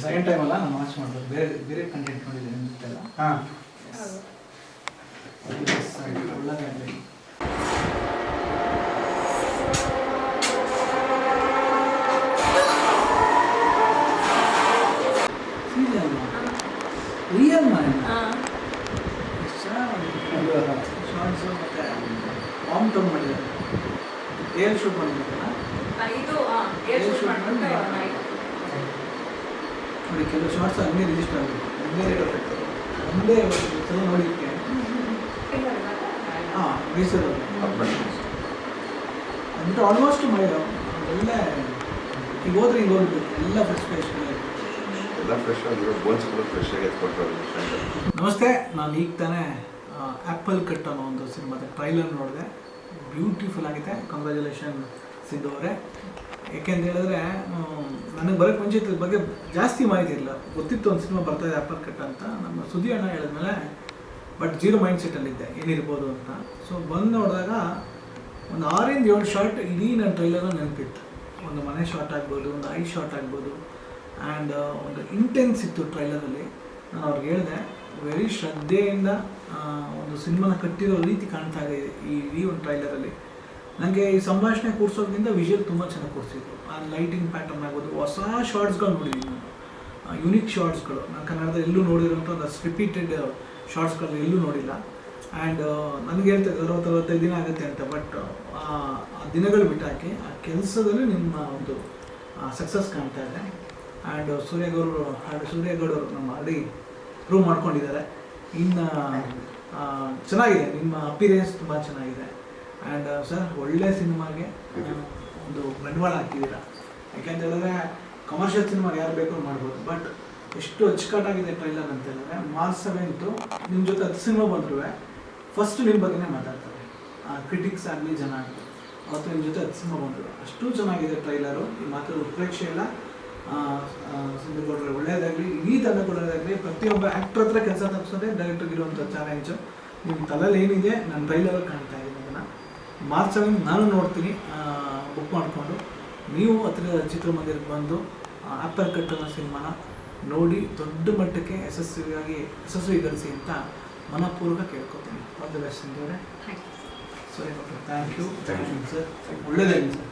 Second time ಅಲ್ಲ ನಾನು watch ಮಾಡೋದು, ಬೇರೆ ಬೇರೆ ಕಂಟೆಂಟ್ ನೋಡಿದ್ದೀನಿ ಅಂತೆಲ್ಲ. ಹಾಂ ಒಳ್ಳೆದಾಗಲಿ. ರಿಯಲ್ ಮಾಡಿ ಶಾರ್ಟ್ಸು ಮತ್ತು ವಾಮ್ ಟೌನ್ ಮಾಡಿದ್ದಾರೆ, ಏರ್ ಶೂಟ್ ಮಾಡಿದ್ದಾರಲ್ಲ ನೋಡಿ. ಕೆಲವು ಶಾರ್ಟ್ಸ್ ಹಂಗೆ ರಿಜಿಸ್ಟರ್ ಆಗುತ್ತೆ, ಒಂದೇ ಸಲ ನೋಡಿಕ್ಕೆ. ಹಾಂ ಮೈಸೂರಲ್ಲಿ ಅಂದ್ಬಿಟ್ಟು ಆಲ್ಮೋಸ್ಟ್ ಒಳ್ಳೆ ಈಗ ಹೋದ್ರೆ ಈಗ ಹೋಗ್ಬೇಕು, ಎಲ್ಲ ಫ್ರೆಶ್ ಎಲ್ಲ ಫ್ರೆಶ್ ಆಗಿರೋ ಬೋನ್ಸ್ ಕೂಡ ಫ್ರೆಶ್ ಆಗಿ ಎತ್ಕೊಟ್ಟರು. ನಮಸ್ತೆ, ನಾನು ಈಗ ತಾನೇ ಆ್ಯಪಲ್ ಕಟ್ ಅನ್ನೋ ಒಂದು ಸಿನಿಮಾದ ಟ್ರೈಲರ್ ನೋಡಿದೆ. ಬ್ಯೂಟಿಫುಲ್ ಆಗಿದೆ. ಕಂಗ್ರ್ಯಾಚುಲೇಷನ್ ಸಿದ್ದು ಅವರೇ. ಯಾಕೆಂತ ಹೇಳಿದ್ರೆ ನನಗೆ ಬರೋಕ್ಕೆ ಮುಂಚೆ ಇದ್ರ ಬಗ್ಗೆ ಜಾಸ್ತಿ ಮಾಹಿತಿ ಇಲ್ಲ, ಗೊತ್ತಿತ್ತು ಒಂದು ಸಿನಿಮಾ ಬರ್ತಾಯಿದೆ ಆ್ಯಪಲ್ ಕಟ್ ಅಂತ. ನಮ್ಮ ಸುದ್ದಿ ಅಣ್ಣ ಹೇಳಿದ್ಮೇಲೆ ಬಟ್ ಜೀರೋ ಮೈಂಡ್ ಸೆಟ್ಟಲ್ಲಿದ್ದೆ ಏನಿರ್ಬೋದು ಅಂತ. ಸೊ ಬಂದು ನೋಡಿದಾಗ ಒಂದು 6-7 ಶಾರ್ಟ್ ಇಡೀ ನನ್ನ ಟ್ರೈಲರ್ನ ನೆನಪಿತ್ತು. ಒಂದು ಮನೆ ಶಾರ್ಟ್ ಆಗ್ಬೋದು, ಒಂದು ಐ ಶಾರ್ಟ್ ಆಗ್ಬೋದು, ಆ್ಯಂಡ್ ಒಂದು ಇಂಟೆನ್ಸ್ ಇತ್ತು ಟ್ರೈಲರಲ್ಲಿ. ನಾನು ಅವ್ರಿಗೆ ಹೇಳಿದೆ, ವೆರಿ ಶ್ರದ್ಧೆಯಿಂದ ಒಂದು ಸಿನಿಮಾನ ಕಟ್ಟಿರೋ ರೀತಿ ಕಾಣ್ತಾ ಇದೆ ಈ ಒಂದು ಟ್ರೈಲರಲ್ಲಿ. ನನಗೆ ಈ ಸಂಭಾಷಣೆ ಕೂರಿಸೋದ್ರಿಂದ ವಿಷುವಲ್ ತುಂಬ ಚೆನ್ನಾಗಿ ಕೂರಿಸಿದ್ರು. ಆ ಲೈಟಿಂಗ್ ಪ್ಯಾಟರ್ನ್ ಆಗ್ಬೋದು, ಹೊಸ ಶಾರ್ಟ್ಸ್ಗಳು ನೋಡಿದ್ದೀನಿ ನಾನು, ಯುನಿಕ್ ಶಾರ್ಟ್ಸ್ಗಳು. ನಾನು ಕನ್ನಡದಲ್ಲಿ ಎಲ್ಲೂ ನೋಡಿರೋಂಥ ಒಂದು ರಿಪೀಟೆಡ್ ಶಾರ್ಟ್ಸ್ಗಳು ಎಲ್ಲೂ ನೋಡಿಲ್ಲ. ಆ್ಯಂಡ್ ನನಗೆ ಹೇಳ್ತಾರೆ 60-65 ದಿನ ಆಗುತ್ತೆ ಅಂತ. ಬಟ್ ಆ ದಿನಗಳು ಬಿಟ್ಟಾಕಿ ಆ ಕೆಲಸದಲ್ಲಿ ನಿಮ್ಮ ಒಂದು ಸಕ್ಸಸ್ ಕಾಣ್ತಾ ಇದೆ. ಆ್ಯಂಡ್ ಸೂರ್ಯಗೌಡರು ನಮ್ಮ ಆಲ್ರೆಡಿ ಪ್ರೂವ್ ಮಾಡ್ಕೊಂಡಿದ್ದಾರೆ. ಇನ್ನು ಚೆನ್ನಾಗಿದೆ, ನಿಮ್ಮ ಅಪಿರಿಯನ್ಸ್ ತುಂಬ ಚೆನ್ನಾಗಿದೆ. ಆ್ಯಂಡ್ ಸರ್, ಒಳ್ಳೆ ಸಿನಿಮಾಗೆ ಒಂದು ಬಂಡವಾಳ ಹಾಕಿದ್ದೀರಾ. ಯಾಕೆಂತ ಹೇಳಿದ್ರೆ ಕಮರ್ಷಿಯಲ್ ಸಿನಿಮಾ ಯಾರು ಬೇಕಾದ್ರೂ ಮಾಡ್ಬೋದು, ಬಟ್ ಎಷ್ಟು ಅಚ್ಚುಕಟ್ಟಾಗಿದೆ ಟ್ರೈಲರ್ ಅಂತ ಹೇಳಿದ್ರೆ. ಮಾರ್ಚ್ 7 ನಿಮ್ಮ ಜೊತೆ 10 ಸಿನಿಮಾ ಬಂದರೂ ಫಸ್ಟ್ ನಿಮ್ಮ ಬಗ್ಗೆನೇ ಮಾತಾಡ್ತಾರೆ, ಕ್ರಿಟಿಕ್ಸ್ ಆಗಲಿ ಜನ ಆಗಲಿ. ಅವತ್ತು ನಿಮ್ಮ ಜೊತೆ 10 ಸಿನಿಮಾ ಬಂದರು, ಅಷ್ಟು ಚೆನ್ನಾಗಿದೆ ಟ್ರೈಲರು. ಈ ಮಾತ್ರ ಉತ್ಪ್ರೇಕ್ಷೆ ಇಲ್ಲ. ಸಿಂಧುಗೌಡರು ಒಳ್ಳೆಯದಾಗಲಿ, ಇಡೀ ತಂಡ ಒಳ್ಳೆಯದಾಗಲಿ. ಪ್ರತಿಯೊಬ್ಬ ಆ್ಯಕ್ಟ್ರ್ ಹತ್ರ ಕೆಲಸ ತಪ್ಪಿಸೋದೇ ಡೈರೆಕ್ಟರ್ಗೆ ಇರುವಂಥ ಚಾಲೆಂಜು. ನಿಮ್ಮ ತಲೆಯಲ್ಲಿ ಏನಿದೆ ನನ್ನ ಟ್ರೈಲರಲ್ಲಿ ಕಾಣ್ತಾ ಇದ್ದೀನಿ. ಅದನ್ನು ಮಾರ್ಚ್ 7 ನಾನು ನೋಡ್ತೀನಿ, ಬುಕ್ ಮಾಡಿಕೊಂಡು. ನೀವು ಹತ್ತಿರ ಚಿತ್ರಮಂದಿರಕ್ಕೆ ಬಂದು ಆ್ಯಪಲ್ ಕಟ್ ಅನ್ನೋ ಸಿನಿಮಾನ ನೋಡಿ ದೊಡ್ಡ ಮಟ್ಟಕ್ಕೆ ಯಶಸ್ವಿಗೊಳಿಸಿ ಅಂತ ಮನಪೂರ್ವಕ ಕೇಳ್ಕೊತೀನಿ. ಆಲ್ ದಿ ಬೆಸ್ಟ್ ಸಿಂಧು ಅವರೇ. ಸರಿ ಡಾಕ್ಟರ್, ಥ್ಯಾಂಕ್ ಯು ಸರ್. ಒಳ್ಳೆಯದಾಗಲಿ ಸರ್.